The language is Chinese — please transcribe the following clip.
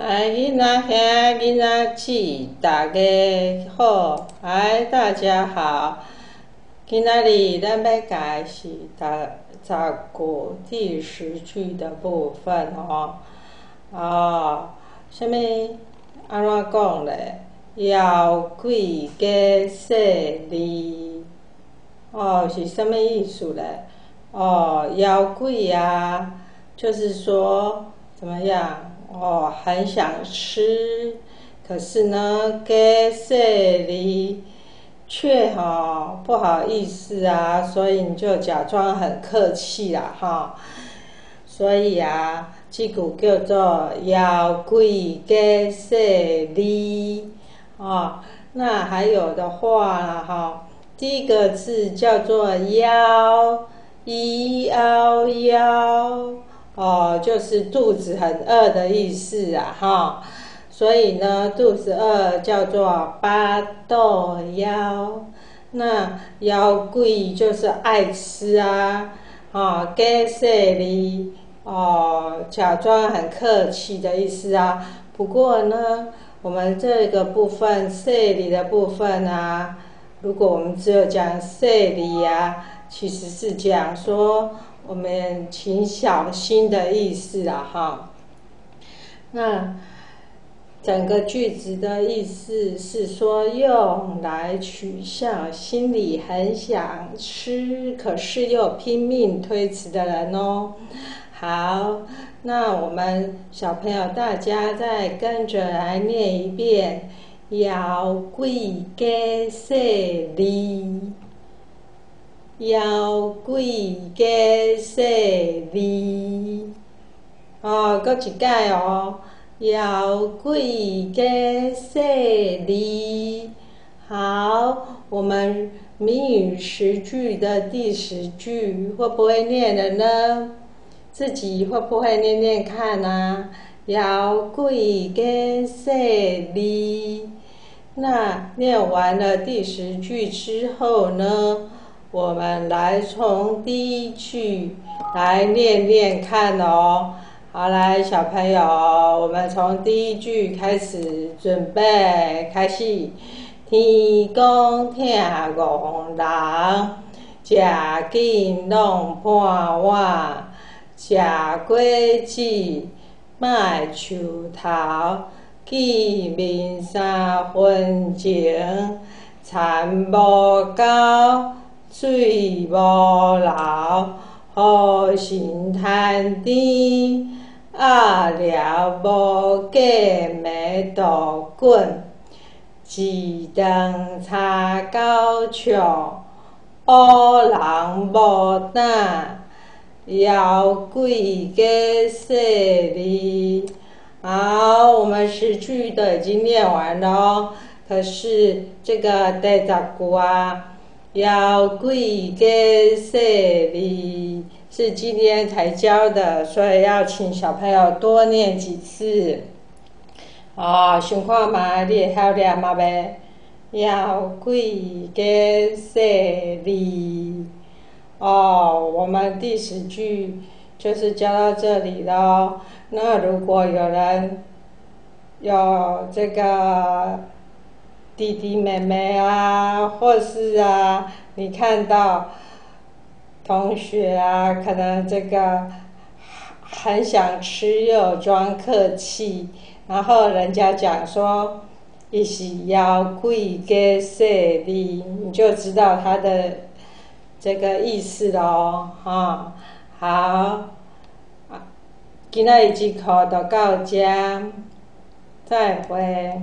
囡仔兄、囡仔姊，大家好，大家好。今仔日咱要教是照顾第10句的部分什么？安怎讲咧？妖怪加势利，是什么意思咧？妖怪啊，就是说怎么样？很想吃，可是呢，给势利却不好意思啊，所以你就假装很客气啦所以啊，这句叫做妖怪给势利那还有的话第一个字叫做妖，就是肚子很饿的意思所以呢，肚子饿叫做巴肚枵。那妖怪就是爱吃假势利假装很客气的意思不过呢，我们这个部分势利的部分如果我们只有讲势利其实是讲说我们请小心的意思那整个句子的意思是说，用来取笑心里很想吃，可是又拼命推辞的人好，那我们小朋友大家再跟着来念一遍：妖怪加势利，妖怪加势利。搁一届妖怪加势利。好，我们谜语10句的第10句会不会念了呢？自己会不会念念看妖怪加势利。那念完了第10句之后呢，我们来从第1句来念念看好，来小朋友，我们从第1句开始准备开始。天公疼憨人，食紧拢伴碗，食果子莫树头，见面3分情，田无沟，水无流，好心趁甜，了无价袂倒滚，一顿炒到笑，乌人无胆，妖怪加势利。好，我们10句都已经念完了可是这个第10句妖怪加势利是今天才教的，所以要请小朋友多念几次。想看嘛，你会晓念嘛袂？妖怪加势利。我们第10句就是教到这里了。那如果有人有这个弟弟妹妹或是你看到同学可能这个很想吃又装客气，然后人家讲说他是妖怪加势利，你就知道他的这个意思咯好，今仔日这课就到这，再会。